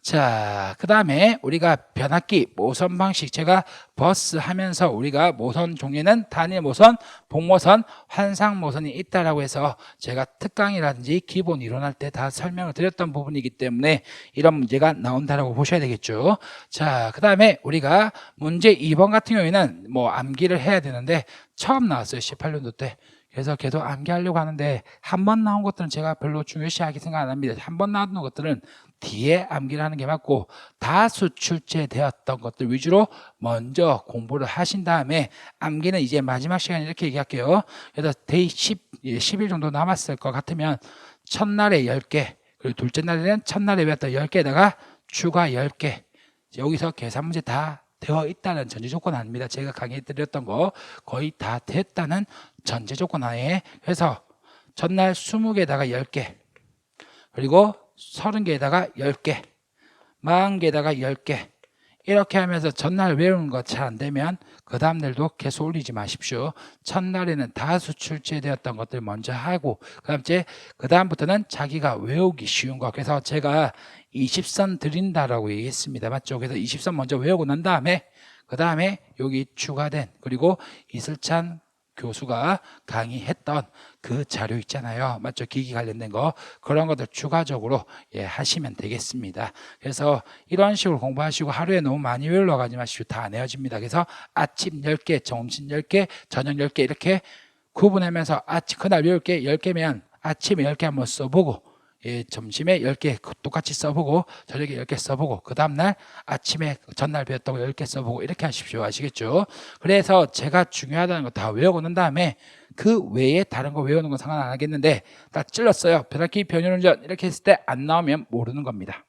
자, 그 다음에 우리가 변압기 모선 방식, 제가 버스 하면서 우리가 모선 종류는 단일 모선, 복모선, 환상 모선이 있다라고 해서 제가 특강이라든지 기본 이론할 때 다 설명을 드렸던 부분이기 때문에 이런 문제가 나온다라고 보셔야 되겠죠. 자, 그 다음에 우리가 문제 2번 같은 경우에는 뭐 암기를 해야 되는데 처음 나왔어요. 18년도 때. 그래서 계속 암기하려고 하는데 한 번 나온 것들은 제가 별로 중요시하게 생각 안 합니다. 한 번 나온 것들은 뒤에 암기를 하는 게 맞고 다수 출제되었던 것들 위주로 먼저 공부를 하신 다음에 암기는 이제 마지막 시간에 이렇게 얘기할게요. 그래서 데이 10일 정도 남았을 것 같으면 첫날에 10개, 그리고 둘째 날에는 첫날에 배웠던 10개에다가 추가 10개. 여기서 계산 문제 다 되어 있다는 전제 조건 아닙니다. 제가 강의해 드렸던 거 거의 다 됐다는 전제 조건 하에. 그래서 전날 20개에다가 10개, 그리고 30개에다가 10개, 40개에다가 10개, 이렇게 하면서 전날 외우는 거 잘 안 되면 그 다음날도 계속 올리지 마십시오. 첫날에는 다수 출제되었던 것들 먼저 하고 그 다음부터는 자기가 외우기 쉬운 거. 그래서 제가 20선 드린다라고 얘기했습니다. 맞죠? 그래서 20선 먼저 외우고 난 다음에 그 다음에 여기 추가된, 그리고 이슬찬 교수가 강의했던 그 자료 있잖아요. 맞죠? 기기 관련된 거, 그런 것들 추가적으로 하시면 되겠습니다. 그래서 이런 식으로 공부하시고 하루에 너무 많이 외우러 가지 마시고 다 안 외워집니다. 그래서 아침 10개, 점심 10개, 저녁 10개 이렇게 구분하면서 그날 외울 게 10개면 아침에 10개 한번 써보고, 점심에 10개 똑같이 써보고, 저녁에 10개 써보고, 그 다음날 아침에 전날 배웠던 거 10개 써보고, 이렇게 하십시오. 아시겠죠? 그래서 제가 중요하다는 거 다 외우고 난 다음에 그 외에 다른 거 외우는 건 상관 안 하겠는데 다 찔렀어요. 변압기 변연운전 이렇게 했을 때 안 나오면 모르는 겁니다.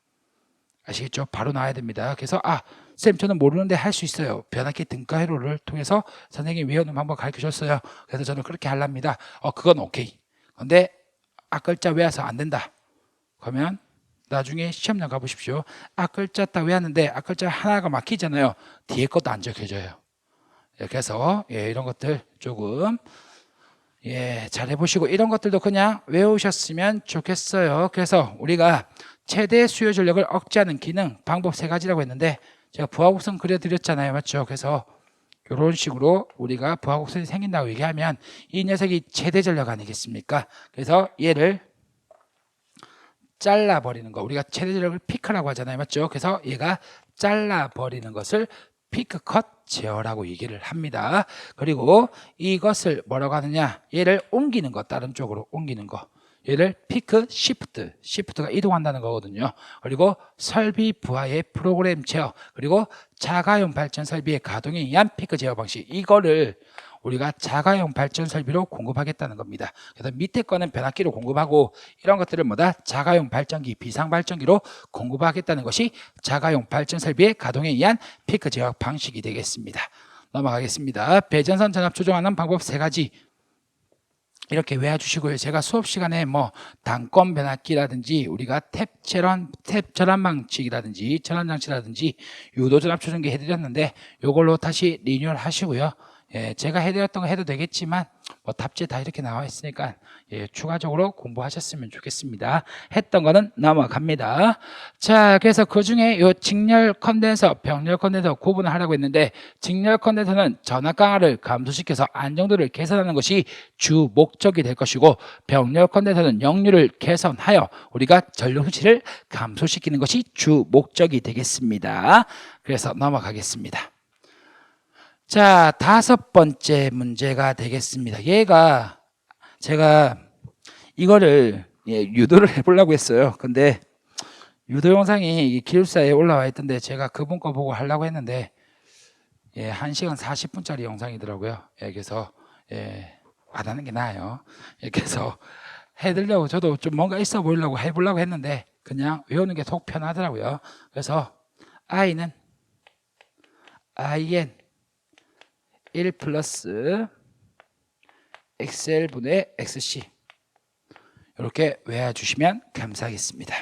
아시겠죠? 바로 나와야 됩니다. 그래서 쌤 저는 모르는데 할 수 있어요. 변압기 등가 회로를 통해서 선생님이 외우는 방법 가르쳐줬어요. 그래서 저는 그렇게 하랍니다. 그건 오케이. 근데 앞글자 외워서 안 된다. 그러면 나중에 시험장 가보십시오. 앞글자 딱 외웠는데 앞글자 하나가 막히잖아요. 뒤에 것도 안 적혀져요. 그래서 이런 것들 조금 잘 해보시고, 이런 것들도 그냥 외우셨으면 좋겠어요. 그래서 우리가 최대 수요 전력을 억제하는 기능 방법 3가지라고 했는데 제가 부하곡선 그려드렸잖아요. 맞죠? 그래서 이런 식으로 우리가 부하곡선이 생긴다고 얘기하면 이 녀석이 최대 전력 아니겠습니까? 그래서 얘를 잘라버리는 거, 우리가 최대 전력을 피크라고 하잖아요. 맞죠? 그래서 얘가 잘라버리는 것을 피크컷 제어라고 얘기를 합니다. 그리고 이것을 뭐라고 하느냐, 얘를 옮기는 거, 다른 쪽으로 옮기는 거, 얘를 피크 시프트가 이동한다는 거거든요. 그리고 설비 부하의 프로그램 제어, 그리고 자가용 발전 설비의 가동에 의한 피크 제어 방식, 이거를 우리가 자가용 발전 설비로 공급하겠다는 겁니다. 그래서 밑에 거는 변압기로 공급하고 이런 것들을 자가용 발전기, 비상 발전기로 공급하겠다는 것이 자가용 발전 설비의 가동에 의한 피크 제어 방식이 되겠습니다. 넘어가겠습니다. 배전선 전압 조정하는 방법 3가지 이렇게 외워주시고요. 제가 수업 시간에 단권 변압기라든지 우리가 탭 전압 방식이라든지 전압 장치라든지 유도 전압 조정기 해드렸는데 이걸로 다시 리뉴얼 하시고요. 제가 해드렸던 거 해도 되겠지만 답지 다 이렇게 나와 있으니까 추가적으로 공부하셨으면 좋겠습니다. 했던 거는 넘어갑니다. 자, 그래서 그 중에 요 직렬 컨덴서, 병렬 컨덴서 구분을 하라고 했는데, 직렬 컨덴서는 전압 강하를 감소시켜서 안정도를 개선하는 것이 주 목적이 될 것이고, 병렬 컨덴서는 역류를 개선하여 우리가 전력 수치를 감소시키는 것이 주 목적이 되겠습니다. 그래서 넘어가겠습니다. 자, 5번째 문제가 되겠습니다. 얘가 제가 이거를 유도를 해보려고 했어요. 근데 유도 영상이 기술사에 올라와 있던데 제가 그분 거 보고 하려고 했는데 1시간 40분짜리 영상이더라고요. 그래서 안 하는 게 나아요. 그래서 해드리려고, 저도 좀 뭔가 있어 보이려고 해보려고 했는데 그냥 외우는 게 속 편하더라고요. 그래서 I는 IN 1 플러스 XL분의 XC, 이렇게 외워주시면 감사하겠습니다.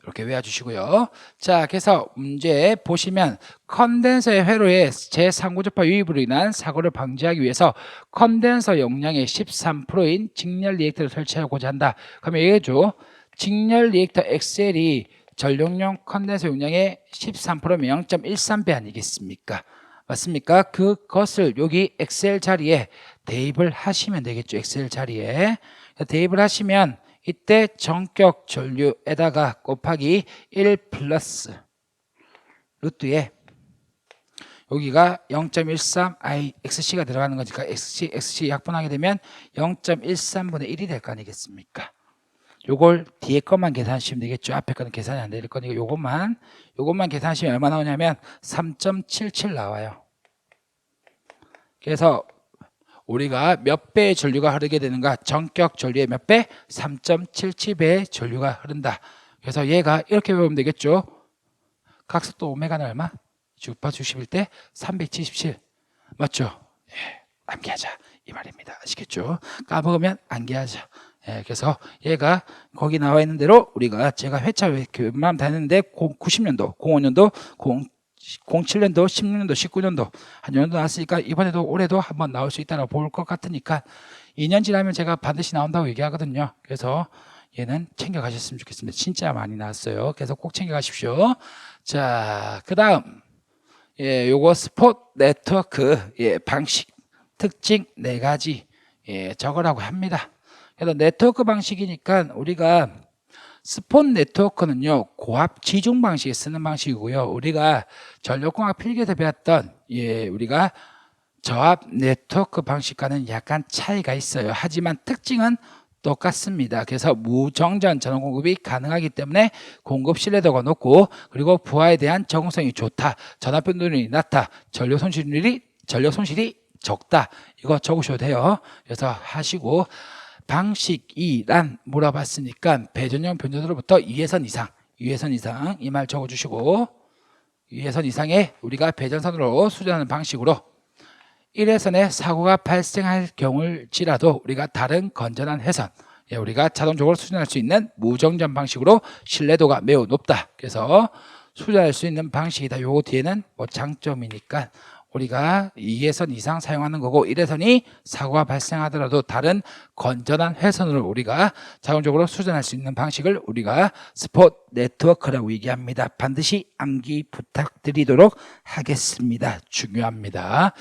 이렇게 외워주시고요. 자, 그래서 문제 보시면 컨덴서의 회로에 제3구조파 유입으로 인한 사고를 방지하기 위해서 컨덴서 용량의 13%인 직렬 리액터를 설치하고자 한다. 그러면 얘기해줘. 직렬 리액터 XL이 전력용 컨덴서 용량의 13%면 0.13배 아니겠습니까? 맞습니까? 그것을 여기 엑셀 자리에 대입을 하시면 되겠죠. 엑셀 자리에 대입을 하시면 이때 전격 전류에다가 곱하기 1 플러스 루트에 여기가 0.13 IXC가 들어가는 거니까 XC 약분하게 되면 0.13분의 1이 될 거 아니겠습니까? 요걸 뒤에 것만 계산하시면 되겠죠. 앞에 거는 계산이 안 될 거니까 요것만 계산하시면 얼마 나오냐면 3.77 나와요. 그래서 우리가 몇 배의 전류가 흐르게 되는가? 전격 전류의 몇 배? 3.77배의 전류가 흐른다. 그래서 얘가 이렇게 배우면 되겠죠. 각속도 오메가는 얼마? 주파 주십일 때 377 맞죠? 예, 암기하자 이 말입니다. 아시겠죠? 까먹으면 암기하자. 예, 그래서 얘가 거기 나와 있는 대로 우리가 제가 회차 웬만하면 다 했는데 90년도, 05년도, 07년도, 16년도, 19년도 한 년도 나왔으니까 이번에도 올해도 한번 나올 수 있다고 볼 것 같으니까 2년 지나면 제가 반드시 나온다고 얘기하거든요. 그래서 얘는 챙겨 가셨으면 좋겠습니다. 진짜 많이 나왔어요. 그래서 꼭 챙겨 가십시오. 자, 그 다음 예, 요거 스폿 네트워크 예, 방식 특징 4가지 예, 적으라고 합니다. 그래서 네트워크 방식이니까 우리가 스폿 네트워크는요 고압 지중 방식에 쓰는 방식이고요. 우리가 전력공학 필기에서 배웠던 예, 우리가 저압 네트워크 방식과는 약간 차이가 있어요. 하지만 특징은 똑같습니다. 그래서 무정전 전원 공급이 가능하기 때문에 공급 신뢰도가 높고 그리고 부하에 대한 적응성이 좋다. 전압 변동률이 낮다. 전력 손실이 적다. 이거 적으셔도 돼요. 그래서 하시고 방식 2란 물어봤으니까 배전용 변전으로부터 2회선 이상 이 말 적어주시고 2회선 이상의 우리가 배전선으로 수전하는 방식으로 1회선에 사고가 발생할 경우일지라도 우리가 다른 건전한 회선 예, 우리가 자동적으로 수전할 수 있는 무정전 방식으로 신뢰도가 매우 높다. 그래서 수전할 수 있는 방식이다. 요 뒤에는 뭐 장점이니까 우리가 2회선 이상 사용하는 거고 1회선이 사고가 발생하더라도 다른 건전한 회선으로 우리가 자동적으로 수전할 수 있는 방식을 우리가 스폿 네트워크라고 얘기합니다. 반드시 암기 부탁드리도록 하겠습니다. 중요합니다.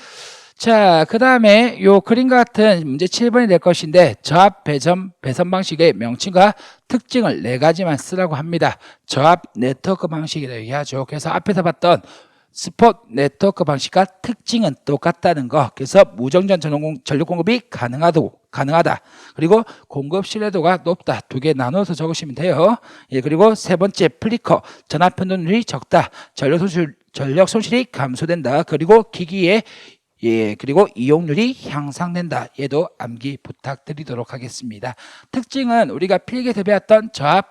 자, 그 다음에 요 그림과 같은 문제 7번이 될 것인데 저압 배선 방식의 명칭과 특징을 4가지만 쓰라고 합니다. 저압 네트워크 방식이라고 얘기하죠. 그래서 앞에서 봤던 스폿 네트워크 방식과 특징은 똑같다는 거. 그래서 무정전 전력 공급이 가능하다. 그리고 공급 신뢰도가 높다. 2개 나눠서 적으시면 돼요. 예, 그리고 세 번째 플리커 전압 변동률이 적다. 전력 손실이 감소된다. 그리고 기기의 예, 그리고 이용률이 향상된다. 얘도 암기 부탁드리도록 하겠습니다. 특징은 우리가 필기에서 배웠던 저압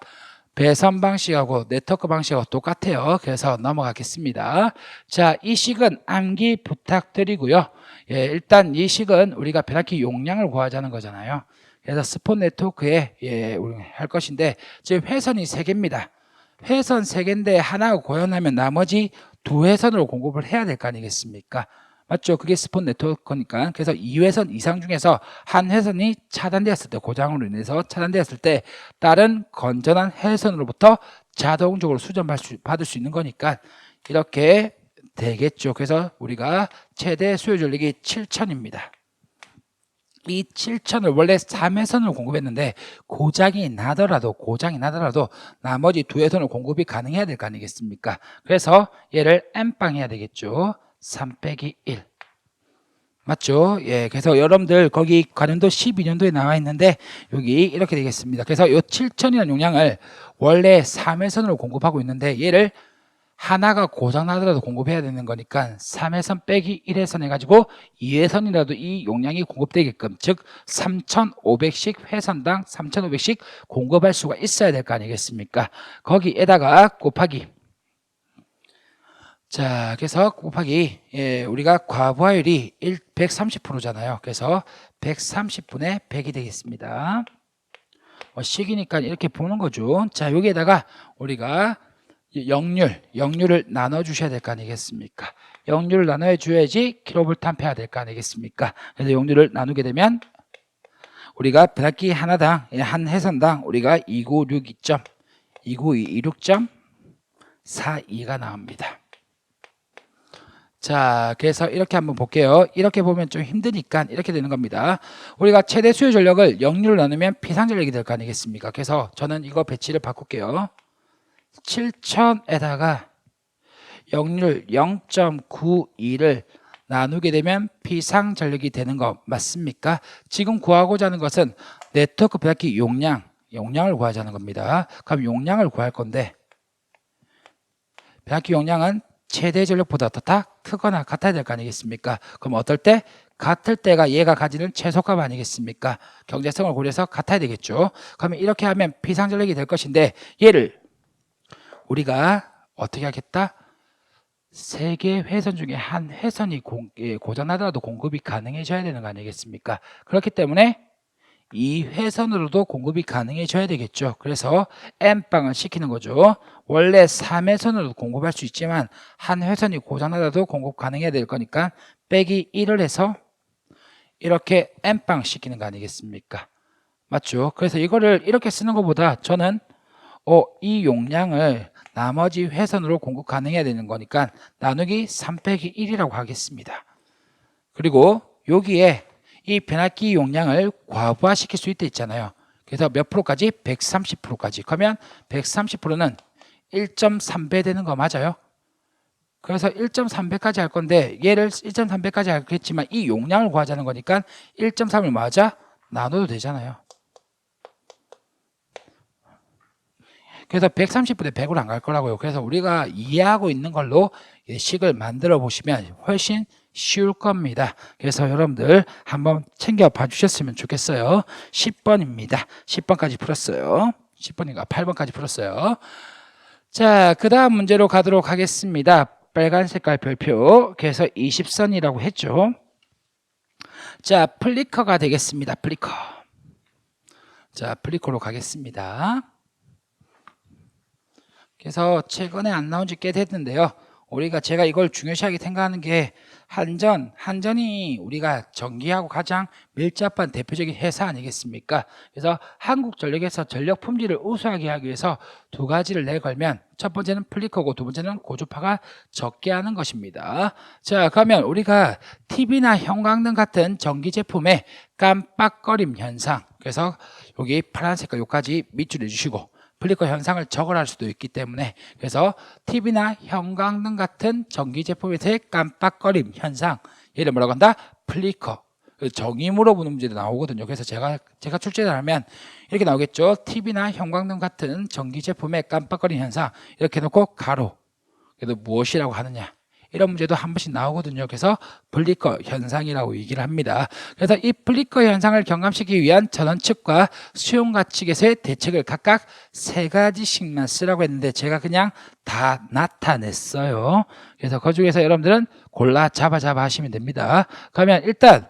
배선 방식하고 네트워크 방식하고 똑같아요. 그래서 넘어가겠습니다. 자, 이 식은 암기 부탁드리고요. 예, 일단 이 식은 우리가 변압기 용량을 구하자는 거잖아요. 그래서 스폿 네트워크에 예, 할 것인데 지금 회선이 3개입니다. 회선 3개인데 하나 고연하면 나머지 2회선으로 공급을 해야 될 거 아니겠습니까? 맞죠? 그게 스폿 네트워크니까. 그래서 2회선 이상 중에서 한 회선이 차단되었을 때, 고장으로 인해서 차단되었을 때 다른 건전한 회선으로부터 자동적으로 수전받을 수 있는 거니까 이렇게 되겠죠. 그래서 우리가 최대 수요 전력이 7,000입니다. 이 7,000을 원래 3회선으로 공급했는데 고장이 나더라도 나머지 2회선으로 공급이 가능해야 될 거 아니겠습니까? 그래서 얘를 N빵 해야 되겠죠. 3 빼기 1 맞죠? 예, 그래서 여러분들 거기 관련도 12년도에 나와 있는데 여기 이렇게 되겠습니다. 그래서 이 7,000이라는 용량을 원래 3회선으로 공급하고 있는데 얘를 하나가 고장나더라도 공급해야 되는 거니까 3회선 빼기 1회선 해가지고 2회선이라도 이 용량이 공급되게끔 즉 3,500씩 회선당 3,500씩 공급할 수가 있어야 될 거 아니겠습니까? 거기에다가 곱하기 자, 그래서 곱하기 예, 우리가 과부하율이 130%잖아요. 그래서 130분의 100이 되겠습니다. 식이니까 이렇게 보는 거죠. 자, 여기에다가 우리가 역률을 나눠주셔야 될 거 아니겠습니까? 역률을 나눠줘야지 킬로볼트 암페어가 될 거 아니겠습니까? 그래서 역률을 나누게 되면 우리가 변압기 하나당 한 회선당 우리가 2926점 42가 나옵니다. 자, 그래서 이렇게 한번 볼게요. 이렇게 보면 좀 힘드니까 이렇게 되는 겁니다. 우리가 최대 수요 전력을 0률로 나누면 비상전력이 될 거 아니겠습니까? 그래서 저는 이거 배치를 바꿀게요. 7000에다가 0률 0.92를 나누게 되면 비상전력이 되는 거 맞습니까? 지금 구하고자 하는 것은 네트워크 변압기 용량을 구하자는 겁니다. 그럼 용량을 구할 건데 변압기 용량은 최대 전력보다 더 크거나 같아야 될 거 아니겠습니까? 그럼 어떨 때? 같을 때가 얘가 가지는 최소값 아니겠습니까? 경제성을 고려해서 같아야 되겠죠. 그러면 이렇게 하면 비상전력이 될 것인데 얘를 우리가 어떻게 하겠다? 세 개 회선 중에 한 회선이 고장나더라도 공급이 가능해져야 되는 거 아니겠습니까? 그렇기 때문에 이 회선으로도 공급이 가능해져야 되겠죠. 그래서 N방을 시키는 거죠. 원래 3회선으로도 공급할 수 있지만 한 회선이 고장나더라도 공급 가능해야 될 거니까 빼기 1을 해서 이렇게 N방 시키는 거 아니겠습니까? 맞죠? 그래서 이거를 이렇게 쓰는 것보다 저는 이 용량을 나머지 회선으로 공급 가능해야 되는 거니까 나누기 3 빼기 1이라고 하겠습니다. 그리고 여기에 이 변압기 용량을 과부하시킬 수 있다 있잖아요. 그래서 몇 프로까지? 130%까지. 그러면 130%는 1.3배 되는 거 맞아요? 그래서 1.3배까지 할 건데 얘를 1.3배까지 하겠지만 이 용량을 구하자는 거니까 1.3을 맞아? 나눠도 되잖아요. 그래서 130분에 100으로 안 갈 거라고요. 그래서 우리가 이해하고 있는 걸로 식을 만들어 보시면 훨씬 쉬울 겁니다. 그래서 여러분들 한번 챙겨봐 주셨으면 좋겠어요. 10번입니다. 10번까지 풀었어요. 10번인가 8번까지 풀었어요. 자, 그 다음 문제로 가도록 하겠습니다. 빨간 색깔 별표. 그래서 20선이라고 했죠. 자, 플리커가 되겠습니다. 플리커. 자, 플리커로 가겠습니다. 그래서 최근에 안 나온 지 꽤 됐는데요. 제가 이걸 중요시하게 생각하는 게 한전이 우리가 전기하고 가장 밀접한 대표적인 회사 아니겠습니까? 그래서 한국전력에서 전력 품질을 우수하게 하기 위해서 두 가지를 내걸면 첫 번째는 플리커고 두 번째는 고주파가 적게 하는 것입니다. 자, 그러면 우리가 TV나 형광등 같은 전기 제품의 깜빡거림 현상, 그래서 여기 파란 색깔 여기까지 밑줄해 주시고 플리커 현상을 적어할 수도 있기 때문에 그래서 TV나 형광등 같은 전기 제품에서의 깜빡거림 현상, 얘를 뭐라고 한다? 플리커. 정의 물어보는 문제도 나오거든요. 그래서 제가 출제를 하면 이렇게 나오겠죠. TV나 형광등 같은 전기 제품의 깜빡거림 현상 이렇게 놓고 가로. 그래도 무엇이라고 하느냐? 이런 문제도 한 번씩 나오거든요. 그래서 플리커 현상이라고 얘기를 합니다. 그래서 이 플리커 현상을 경감시키기 위한 전원측과 수용가 측에서의 대책을 각각 세 가지씩만 쓰라고 했는데 제가 그냥 다 나타냈어요. 그래서 그 중에서 여러분들은 골라 잡아 하시면 됩니다. 그러면 일단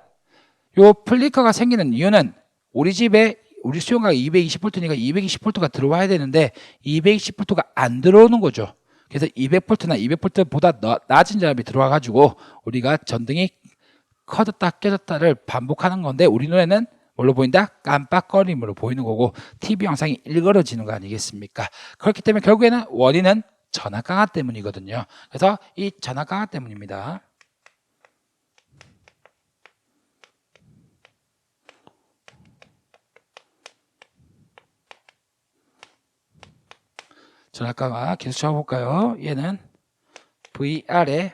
요 플리커가 생기는 이유는 우리 집에 우리 수용가가 220V니까 220V가 들어와야 되는데 220V가 안 들어오는 거죠. 그래서 200V나 200V보다 낮은 전압이 들어와 가지고 우리가 전등이 켜졌다 껴졌다를 반복하는 건데 우리 눈에는 뭘로 보인다? 깜빡거림으로 보이는 거고 TV 영상이 일그러지는 거 아니겠습니까? 그렇기 때문에 결국에는 원인은 전압 강화 때문이거든요. 그래서 이 전압 강화 때문입니다. 전압 강화 계속 쳐볼까요? 얘는 VR에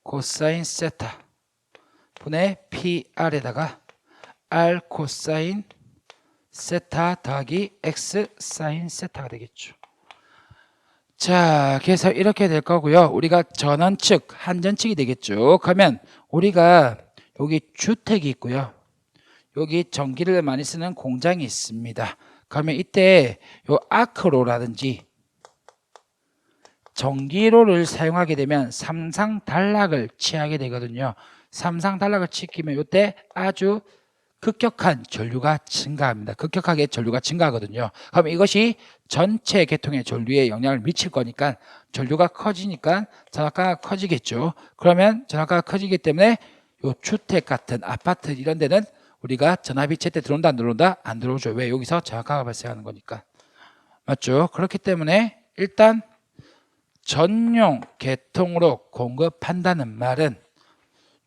코사인 세타 분의 PR에다가 R 코사인 세타 더하기 X 사인 세타가 되겠죠. 자, 그래서 이렇게 될 거고요. 우리가 전원 측, 한전 측이 되겠죠. 그러면 우리가 여기 주택이 있고요. 여기 전기를 많이 쓰는 공장이 있습니다. 그러면 이때 요 아크로라든지 전기로를 사용하게 되면 삼상 단락을 취하게 되거든요. 삼상 단락을 취하면 이때 아주 급격한 전류가 증가합니다. 급격하게 전류가 증가하거든요. 그럼 이것이 전체 계통의 전류에 영향을 미칠 거니까 전류가 커지니까 전압가가 커지겠죠. 그러면 전압가가 커지기 때문에 요 주택 같은 아파트 이런 데는 우리가 전압이 제때 들어온다 안 들어온다? 안 들어오죠. 왜? 여기서 전압가가 발생하는 거니까. 맞죠? 그렇기 때문에 일단 전용 계통으로 공급한다는 말은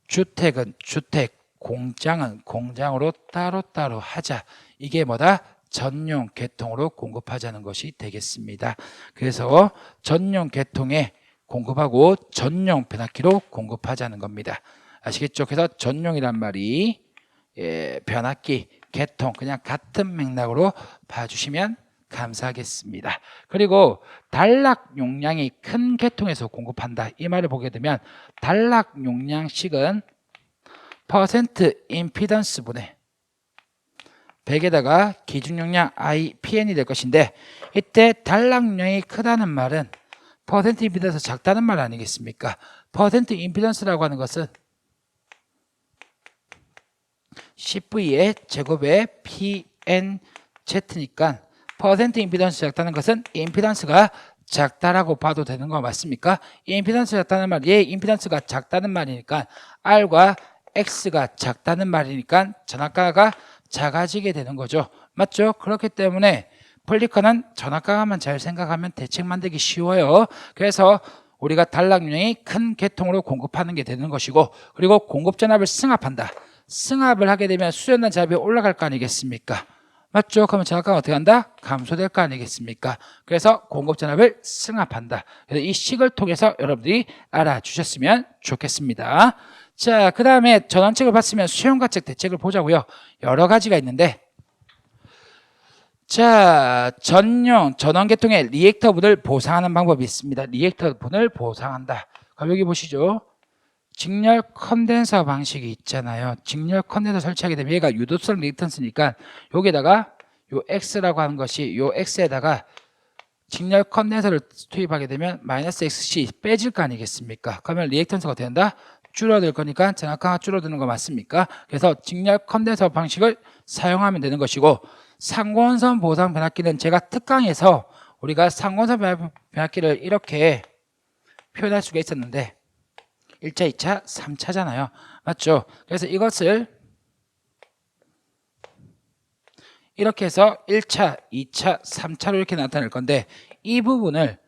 주택은 주택, 공장은 공장으로 따로따로 하자. 이게 뭐다? 전용 계통으로 공급하자는 것이 되겠습니다. 그래서 전용 계통에 공급하고 전용 변압기로 공급하자는 겁니다. 아시겠죠? 그래서 전용이란 말이 변압기, 계통 그냥 같은 맥락으로 봐주시면 감사하겠습니다. 그리고 단락 용량이 큰 계통에서 공급한다. 이 말을 보게 되면 단락 용량식은 퍼센트 임피던스 분의 100에다가 기준 용량 IPN이 될 것인데 이때 단락용량이 크다는 말은 퍼센트 임피던스 작다는 말 아니겠습니까? 퍼센트 임피던스라고 하는 것은 CV의 제곱에 PNZ니까 퍼센트 임피던스 작다는 것은 임피던스가 작다라고 봐도 되는 거 맞습니까? 임피던스 작다는 말, 임피던스가 작다는 말이니까 R과 X가 작다는 말이니까 전압가가 작아지게 되는 거죠. 맞죠? 그렇기 때문에 플리커는 전압가만 잘 생각하면 대책 만들기 쉬워요. 그래서 우리가 단락용량이 큰 계통으로 공급하는 게 되는 것이고 그리고 공급 전압을 승합한다. 승합을 하게 되면 수전단 전압이 올라갈 거 아니겠습니까? 맞죠? 그러면 전압가가 어떻게 한다? 감소될 거 아니겠습니까? 그래서 공급 전압을 승합한다. 그래서 이 식을 통해서 여러분들이 알아주셨으면 좋겠습니다. 자, 그 다음에 전원책을 봤으면 수용가책 대책을 보자고요. 여러 가지가 있는데 자, 전원계통의 리액터 분을 보상하는 방법이 있습니다. 리액터 분을 보상한다. 그럼 여기 보시죠. 직렬 컨덴서 방식이 있잖아요. 직렬 컨덴서 설치하게 되면 얘가 유도성 리액턴스니까 여기다가 요 X라고 하는 것이 요 X에다가 직렬 컨덴서를 투입하게 되면 마이너스 XC 빼질 거 아니겠습니까? 그러면 리액턴스가 된다? 줄어들 거니까 전압가가 줄어드는 거 맞습니까? 그래서 직렬 컨덴서 방식을 사용하면 되는 것이고 상권선 보상 변압기는 제가 특강에서 우리가 상권선 변압기를 이렇게 표현할 수가 있었는데 1차, 2차, 3차잖아요. 맞죠? 그래서 이것을 이렇게 해서 1차, 2차, 3차로 이렇게 나타낼 건데 이 부분을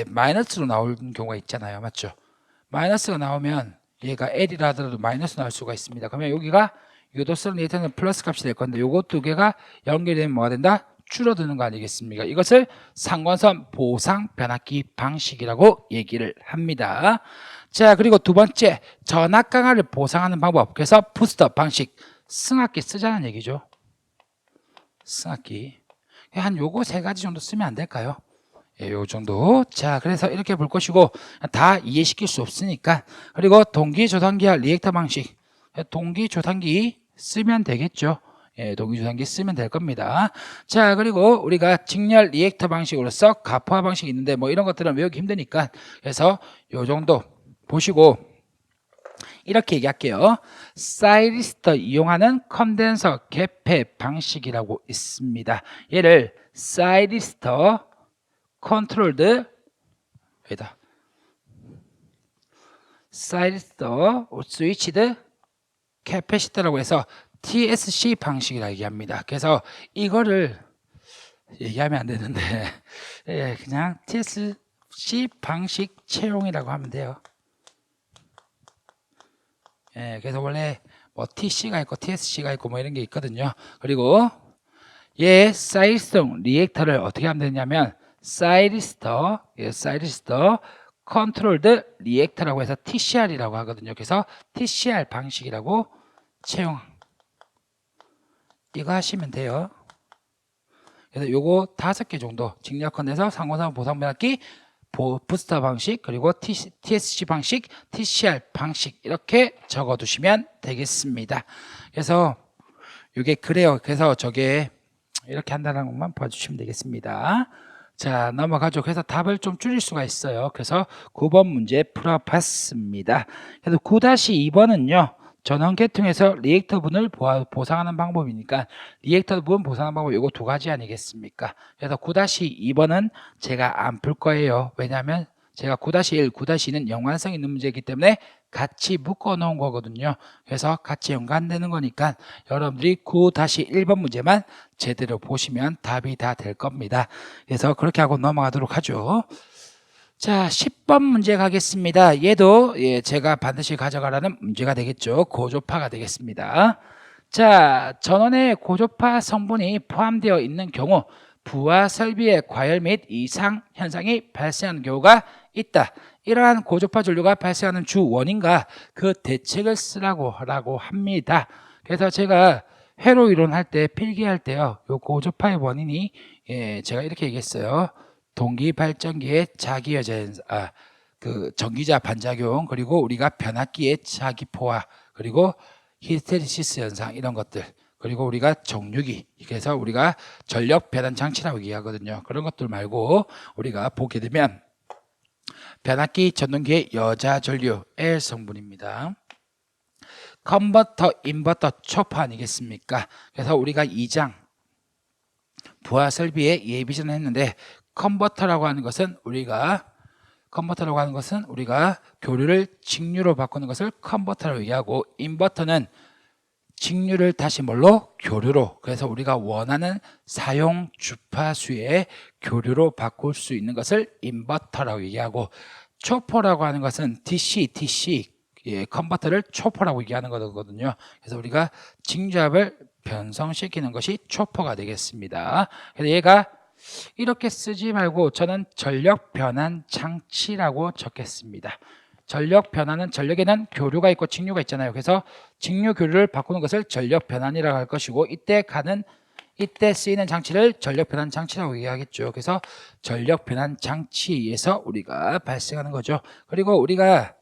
마이너스로 나오는 경우가 있잖아요. 맞죠? 마이너스가 나오면 얘가 L이라 하더라도 마이너스 나올 수가 있습니다. 그러면 여기가 유도성 리액턴은 플러스 값이 될 건데 요거 두 개가 연결되면 뭐가 된다? 줄어드는 거 아니겠습니까? 이것을 상관선 보상 변압기 방식이라고 얘기를 합니다. 자, 그리고 두 번째 전압 강화를 보상하는 방법. 그래서 부스터 방식 승합기 쓰자는 얘기죠. 승합기 한 요거 세 가지 정도 쓰면 안 될까요? 요 정도. 자, 그래서 이렇게 볼 것이고 다 이해시킬 수 없으니까. 그리고 동기조단기와 리액터 방식 동기조단기 쓰면 되겠죠. 동기조단기 쓰면 될 겁니다. 자, 그리고 우리가 직렬 리액터 방식으로서 가포화 방식이 있는데 뭐 이런 것들은 외우기 힘드니까 그래서 요 정도 보시고 이렇게 얘기할게요. 사이리스터 이용하는 컨덴서 개폐 방식이라고 있습니다. 얘를 사이리스터 컨트롤드 여기다 사이리스터 스위치드 캐패시터라고 해서 TSC 방식이라고 얘기합니다. 그래서 이거를 얘기하면 안 되는데 그냥 TSC 방식 채용이라고 하면 돼요. 그래서 원래 뭐 TC가 있고 TSC가 있고 뭐 이런 게 있거든요. 그리고 얘 사이리스터 리액터를 어떻게 하면 되냐면 사이리스터 컨트롤드 리액터라고 해서 TCR이라고 하거든요. 그래서 TCR 방식이라고 채용 이거 하시면 돼요. 그래서 요거 5개 정도 직렬컨에서 상호상 보상 변압기 부스터 방식 그리고 TSC 방식 TCR 방식 이렇게 적어 두시면 되겠습니다. 그래서 이게 그래요. 그래서 저게 이렇게 한다는 것만 봐주시면 되겠습니다. 자, 넘어가죠. 그래서 답을 좀 줄일 수가 있어요. 그래서 9번 문제 풀어봤습니다. 그래서 9-2번은요. 전원계통에서 리액터 분을 보상하는 방법이니까 리액터 분 보상하는 방법 이거 두 가지 아니겠습니까? 그래서 9-2번은 제가 안 풀 거예요. 왜냐하면 제가 9-1, 9-2는 연관성 있는 문제이기 때문에 같이 묶어 놓은 거거든요. 그래서 같이 연관되는 거니까 여러분들이 9-1번 문제만 제대로 보시면 답이 다 될 겁니다. 그래서 그렇게 하고 넘어가도록 하죠. 자, 10번 문제 가겠습니다. 얘도 제가 반드시 가져가라는 문제가 되겠죠. 고조파가 되겠습니다. 자, 전원에 고조파 성분이 포함되어 있는 경우 부하 설비의 과열 및 이상 현상이 발생하는 경우가 있다. 이러한 고조파 전류가 발생하는 주 원인과 그 대책을 쓰라고 합니다. 그래서 제가 회로 이론할 때 필기할 때요, 요 고조파의 원인이 제가 이렇게 얘기했어요. 동기 발전기의 자기여자 그 전기자 반작용, 그리고 우리가 변압기의 자기포화, 그리고 히스테리시스 현상, 이런 것들, 그리고 우리가 정류기, 그래서 우리가 전력 배단 장치라고 얘기하거든요. 그런 것들 말고 우리가 보게 되면 변압기 전동기의 여자 전류 L 성분입니다. 컨버터, 인버터, 초퍼 아니겠습니까? 그래서 우리가 2장 부하 설비에 예비전을 했는데, 컨버터라고 하는 것은 우리가 교류를 직류로 바꾸는 것을 컨버터라고 얘기하고, 인버터는 직류를 다시 뭘로? 교류로. 그래서 우리가 원하는 사용 주파수의 교류로 바꿀 수 있는 것을 인버터라고 얘기하고, 초퍼라고 하는 것은 DC 컨버터를 초퍼라고 얘기하는 거거든요. 그래서 우리가 직류압을 변성시키는 것이 초퍼가 되겠습니다. 그래서 얘가 이렇게 쓰지 말고 저는 전력 변환 장치라고 적겠습니다. 전력 변환은, 전력에는 교류가 있고 직류가 있잖아요. 그래서 직류 교류를 바꾸는 것을 전력 변환이라고 할 것이고, 이때 쓰이는 장치를 전력 변환 장치라고 얘기하겠죠. 그래서 전력 변환 장치에서 우리가 발생하는 거죠. 그리고 우리가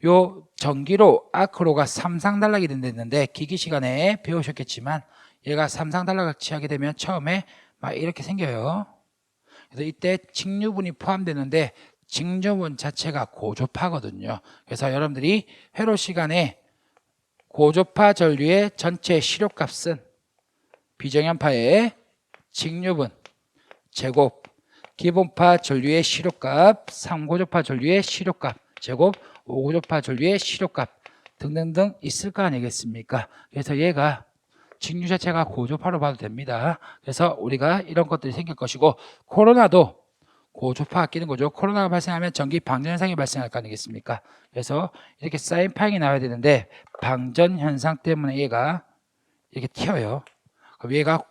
요 전기로 아크로가 삼상단락이 된다는데, 기기 시간에 배우셨겠지만 얘가 삼상단락을 취하게 되면 처음에 막 이렇게 생겨요. 그래서 이때 직류분이 포함되는데 직류분 자체가 고조파거든요. 그래서 여러분들이 회로 시간에 고조파 전류의 전체 시료값은 비정연파의 직류분 제곱, 기본파 전류의 시료값, 3고조파 전류의 시료값 제곱, 5고조파 전류의 시료값 등등등 있을 거 아니겠습니까? 그래서 얘가 직류 자체가 고조파로 봐도 됩니다. 그래서 우리가 이런 것들이 생길 것이고, 코로나도 고조파가 끼는 거죠. 코로나가 발생하면 전기 방전 현상이 발생할 거 아니겠습니까? 그래서 이렇게 사인 파형이 나와야 되는데 방전 현상 때문에 얘가 이렇게 튀어요. 그럼 얘가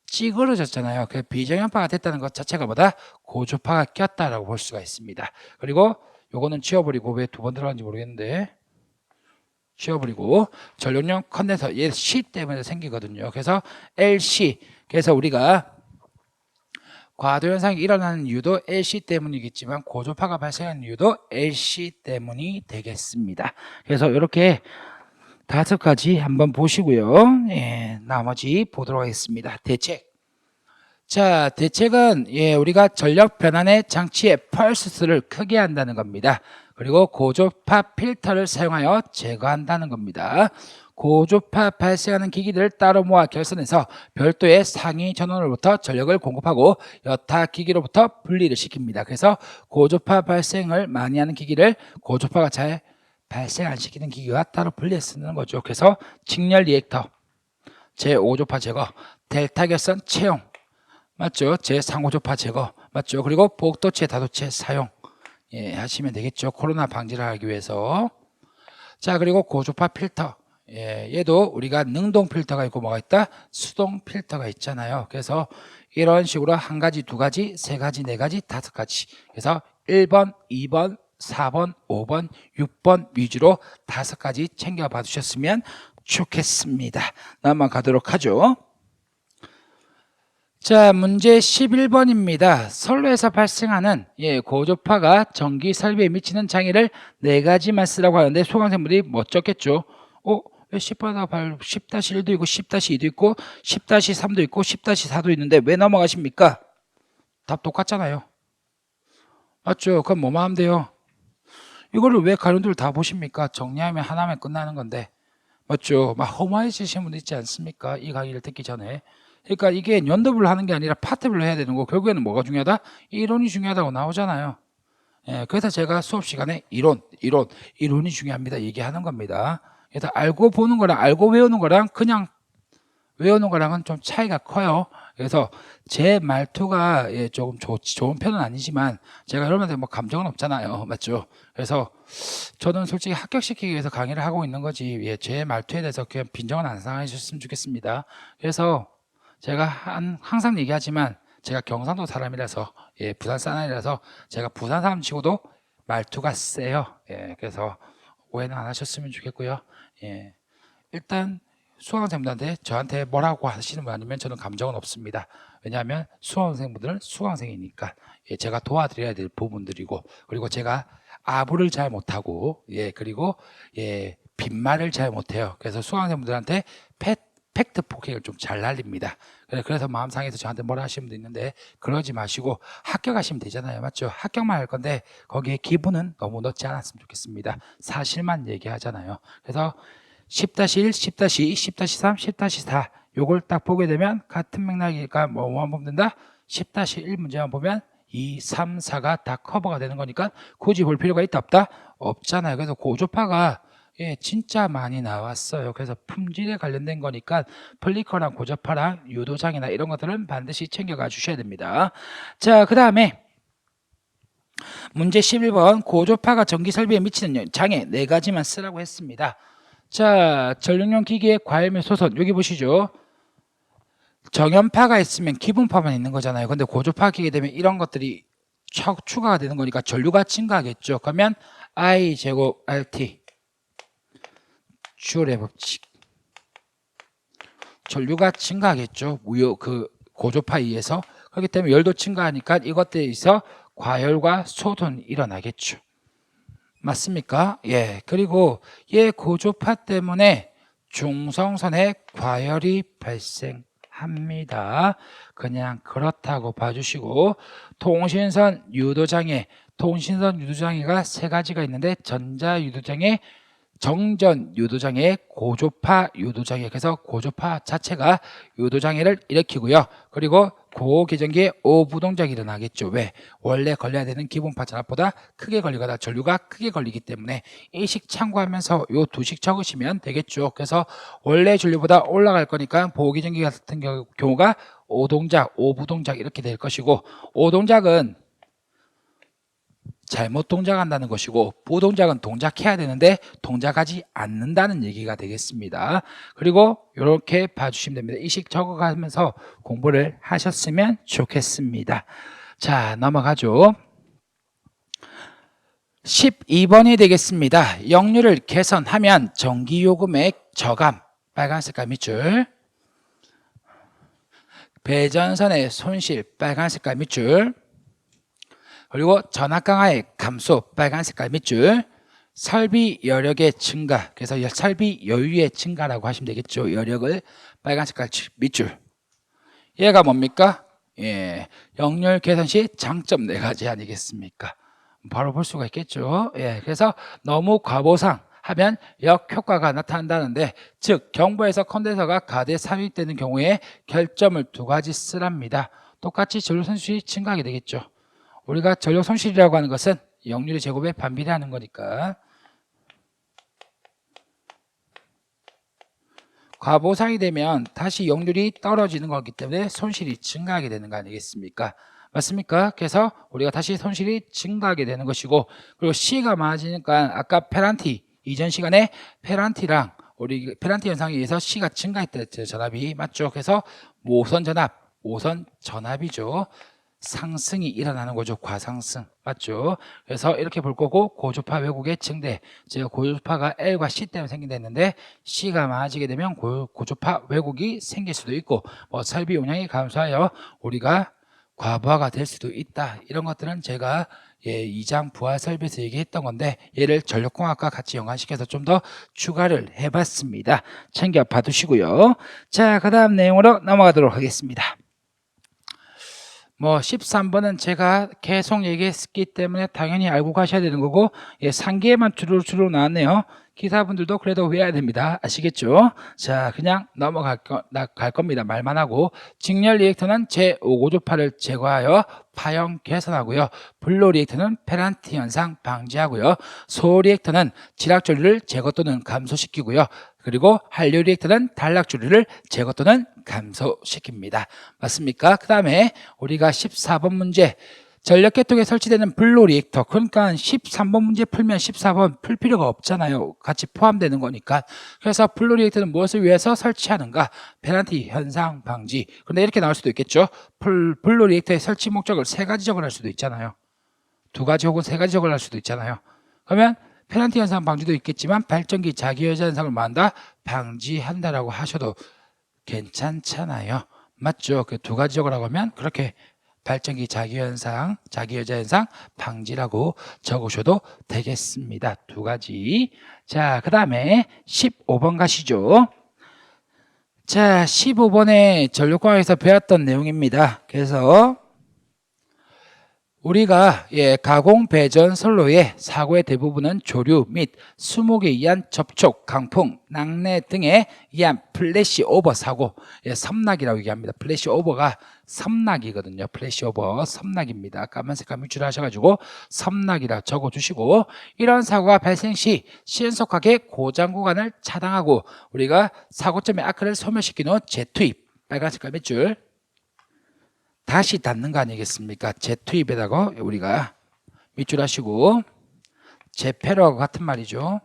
찌그러졌잖아요. 그 비정연파가 됐다는 것 자체가 뭐다? 고조파가 꼈다라고 볼 수가 있습니다. 그리고 요거는 지워버리고, 왜 두 번 들어간지 모르겠는데 지워버리고, 전력용 컨덴서, 얘 C 때문에 생기거든요. 그래서 LC, 그래서 우리가 과도 현상이 일어나는 이유도 LC 때문이겠지만 고조파가 발생하는 이유도 LC 때문이 되겠습니다. 그래서 이렇게 5가지 한번 보시고요. 나머지 보도록 하겠습니다. 대책. 자, 대책은 우리가 전력 변환의 장치의 펄스를 크게 한다는 겁니다. 그리고 고조파 필터를 사용하여 제거한다는 겁니다. 고조파 발생하는 기기들을 따로 모아 결선해서 별도의 상위 전원으로부터 전력을 공급하고 여타 기기로부터 분리를 시킵니다. 그래서 고조파 발생을 많이 하는 기기를 고조파가 잘 발생 안 시키는 기기가 따로 분리해 쓰는 거죠. 그래서 직렬 리액터, 제5조파 제거, 델타 결선 채용, 맞죠? 제3고조파 제거, 맞죠? 그리고 복도체, 다도체 사용 하시면 되겠죠. 코로나 방지를 하기 위해서. 자, 그리고 고조파 필터, 얘도 우리가 능동 필터가 있고 뭐가 있다? 수동 필터가 있잖아요. 그래서 이런 식으로 1가지, 2가지, 3가지, 4가지, 5가지. 그래서 1번, 2번, 4번, 5번, 6번 위주로 5가지 챙겨봐 주셨으면 좋겠습니다. 한번 가도록 하죠. 자, 문제 11번입니다. 선로에서 발생하는 고조파가 전기 설비에 미치는 장애를 4가지만 쓰라고 하는데 수강생분들이 뭐 적겠죠? 왜 10-1도 있고 10-2도 있고 10-3도 있고 10-4도 있는데 왜 넘어가십니까? 답 똑같잖아요. 맞죠? 그럼 뭐만 하면 돼요? 이거를 왜 가론들 다 보십니까? 정리하면 하나면 끝나는 건데. 맞죠? 막 허무해지시는 분들 있지 않습니까? 이 강의를 듣기 전에. 그러니까 이게 연도별로 하는 게 아니라 파트별로 해야 되는 거. 결국에는 뭐가 중요하다? 이론이 중요하다고 나오잖아요. 예, 그래서 제가 수업 시간에 이론이 중요합니다. 얘기하는 겁니다. 그래서 알고 보는 거랑 알고 외우는 거랑 그냥 외우는 거랑은 좀 차이가 커요. 그래서 제 말투가 예, 조금 좋은 편은 아니지만 제가 여러분한테 뭐 감정은 없잖아요. 맞죠? 그래서 저는 솔직히 합격시키기 위해서 강의를 하고 있는 거지 예, 제 말투에 대해서 그냥 빈정은 안 상하셨으면 좋겠습니다. 그래서 제가 항상 얘기하지만 제가 경상도 사람이라서 예, 부산 사람이라서 제가 부산 사람 치고도 말투가 세요. 예, 그래서 오해는 안 하셨으면 좋겠고요. 예, 일단 수강생분들한테 저한테 뭐라고 하시는 분 아니면 저는 감정은 없습니다. 왜냐하면 수강생분들은 수강생이니까 예, 제가 도와드려야 될 부분들이고 그리고 제가 아부를 잘 못하고 예 그리고 예 빈말을 잘 못해요. 그래서 수강생분들한테 팩트 폭행을 좀 잘 날립니다. 그래서 마음 상해서 저한테 뭐라 하시는 분도 있는데 그러지 마시고 합격하시면 되잖아요. 맞죠? 합격만 할 건데 거기에 기분은 너무 넣지 않았으면 좋겠습니다. 사실만 얘기하잖아요. 그래서 10-1, 10-2, 10-3, 10-4 요걸 딱 보게 되면 같은 맥락이니까 뭐만 보면 된다? 10-1 문제만 보면 2, 3, 4가 다 커버가 되는 거니까 굳이 볼 필요가 있다 없다? 없잖아요. 그래서 고조파가 예, 진짜 많이 나왔어요. 그래서 품질에 관련된 거니까 플리커랑 고조파랑 유도장애나 이런 것들은 반드시 챙겨가 주셔야 됩니다. 자, 그 다음에 문제 11번 고조파가 전기 설비에 미치는 장애 4가지만 쓰라고 했습니다. 자, 전력용 기기의 과열 및 소선 여기 보시죠. 정연파가 있으면 기분파만 있는 거잖아요. 근데 고조파 기계 되면 이런 것들이 추가가 되는 거니까 전류가 증가하겠죠. 그러면 I 제곱 RT 쥬얼의 법칙 전류가 증가하겠죠. 그 고조파에 의해서. 그렇기 때문에 열도 증가하니까 이것들에 있어 과열과 소돈이 일어나겠죠. 맞습니까? 예. 그리고 얘 고조파 때문에 중성선에 과열이 발생합니다. 그냥 그렇다고 봐주시고 통신선 유도장애 통신선 유도장애가 3가지가 있는데 전자유도장애 정전 유도장애, 고조파 유도장애. 그래서 고조파 자체가 유도장애를 일으키고요. 그리고 고계전기에 오부동작이 일어나겠죠. 왜? 원래 걸려야 되는 기본파 전압보다 크게 걸리거나 전류가 크게 걸리기 때문에 이 식 참고하면서 요 2식 적으시면 되겠죠. 그래서 원래 전류보다 올라갈 거니까 보호기전기 같은 경우가 오동작, 오부동작 이렇게 될 것이고 오동작은 잘못 동작한다는 것이고 부동작은 동작해야 되는데 동작하지 않는다는 얘기가 되겠습니다. 그리고 이렇게 봐주시면 됩니다. 이식 적어가면서 공부를 하셨으면 좋겠습니다. 자, 넘어가죠. 12번이 되겠습니다. 역류를 개선하면 전기요금의 저감 빨간 색깔 밑줄 배전선의 손실 빨간 색깔 밑줄 그리고 전압 강화의 감소 빨간 색깔 밑줄 설비 여력의 증가 그래서 설비 여유의 증가라고 하시면 되겠죠. 여력을 빨간 색깔 밑줄 얘가 뭡니까? 예, 역률 개선 시 장점 4가지 아니겠습니까? 바로 볼 수가 있겠죠. 예, 그래서 너무 과보상 하면 역효과가 나타난다는데 즉 경보에서 컨덴서가 가대에 삽입되는 경우에 결점을 2가지 쓰랍니다. 똑같이 전류 손실이 증가하게 되겠죠. 우리가 전력 손실이라고 하는 것은 역률의 제곱에 반비례하는 거니까 과보상이 되면 다시 역률이 떨어지는 거기 때문에 손실이 증가하게 되는 거 아니겠습니까? 맞습니까? 그래서 우리가 다시 손실이 증가하게 되는 것이고 그리고 C가 많아지니까 아까 페란티 이전 시간에 페란티랑 우리 페란티 현상에 의해서 C가 증가했던 전압이 맞죠? 그래서 모선 전압이죠. 상승이 일어나는 거죠. 과상승 맞죠? 그래서 이렇게 볼 거고 고조파 왜곡의 증대 즉 고조파가 L과 C 때문에 생긴다 했는데 C가 많아지게 되면 고조파 왜곡이 생길 수도 있고 뭐 설비 용량이 감소하여 우리가 과부하가 될 수도 있다. 이런 것들은 제가 2장 부하 설비에서 얘기했던 건데 얘를 전력공학과 같이 연관시켜서 좀 더 추가를 해봤습니다. 챙겨 봐두시고요. 자, 그 다음 내용으로 넘어가도록 하겠습니다. 뭐 13번은 제가 계속 얘기했기 때문에 당연히 알고 가셔야 되는 거고 3개만 주로 나왔네요. 기사분들도 그래도 외워야 됩니다. 아시겠죠? 자, 그냥 갈 겁니다. 말만 하고. 직렬 리액터는 제5고주파를 제거하여 파형 개선하고요. 불로 리액터는 페란티 현상 방지하고요. 소 리액터는 지락조리를 제거 또는 감소시키고요. 그리고 한류 리액터는 단락조리를 제거 또는 감소시킵니다. 맞습니까? 그 다음에 우리가 14번 문제. 전력계통에 설치되는 불로 리액터, 그러니까 13번 문제 풀면 14번 풀 필요가 없잖아요. 같이 포함되는 거니까. 그래서 불로 리액터는 무엇을 위해서 설치하는가? 페널티 현상 방지. 그런데 이렇게 나올 수도 있겠죠. 불로 리액터의 설치 목적을 세 가지 적어낼 수도 있잖아요. 두 가지 혹은 세 가지 적어낼 수도 있잖아요. 그러면 페널티 현상 방지도 있겠지만 발전기 자기여자 현상을 뭐한다? 방지한다라고 하셔도 괜찮잖아요. 맞죠? 그 두 가지 적으라고 하면 그렇게 발전기 자기현상, 자기여자 현상 방지라고 적으셔도 되겠습니다. 두 가지. 자, 그 다음에 15번 가시죠. 자, 15번에 전력공학에서 배웠던 내용입니다. 그래서 우리가 가공 배전 선로의 사고의 대부분은 조류 및 수목에 의한 접촉, 강풍, 낙뢰 등에 의한 플래시 오버 사고, 섬낙이라고 얘기합니다. 플래시 오버가 섬낙이거든요. 플래시 오버 섬낙입니다. 까만 색깔 밑줄 하셔가지고 섬낙이라 적어주시고, 이런 사고가 발생 시 신속하게 고장 구간을 차단하고 우리가 사고점의 아크를 소멸시킨 후 재투입, 빨간 색깔 밑줄 다시 닫는 거 아니겠습니까? 재투입에다가 우리가 밑줄 하시고 재패로하고 같은 말이죠.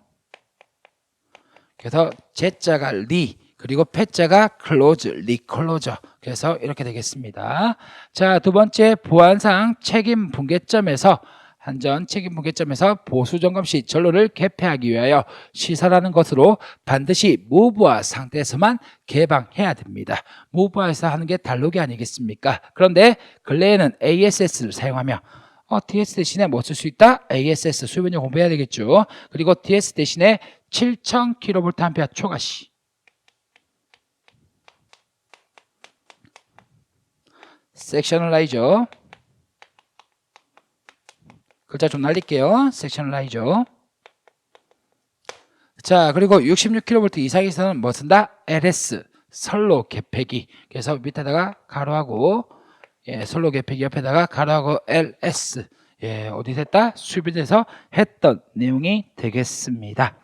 그래서 제자가 리 그리고 패자가 클로즈, 리클로저. 그래서 이렇게 되겠습니다. 자, 두 번째 보안상 책임 분계점에서 한전 책임 분계점에서 보수 점검 시 전로를 개폐하기 위하여 시설하는 것으로 반드시 무브화 상태에서만 개방해야 됩니다. 무브화에서 하는 게 단록이 아니겠습니까? 그런데 근래에는 ASS를 사용하며 DS 대신에 뭐 쓸 수 있다? ASS 수변료 공부해야 되겠죠. 그리고 DS 대신에 7000kVA 초과시 섹셔널라이저 글자 좀 날릴게요. 섹셔널라이저. 자, 그리고 66kV 이상에서는 뭐 쓴다? LS 선로 개폐기. 그래서 밑에다가 가로하고 선로 개폐기 옆에다가 가로하고 LS 어디 됐다? 수비대에서 했던 내용이 되겠습니다.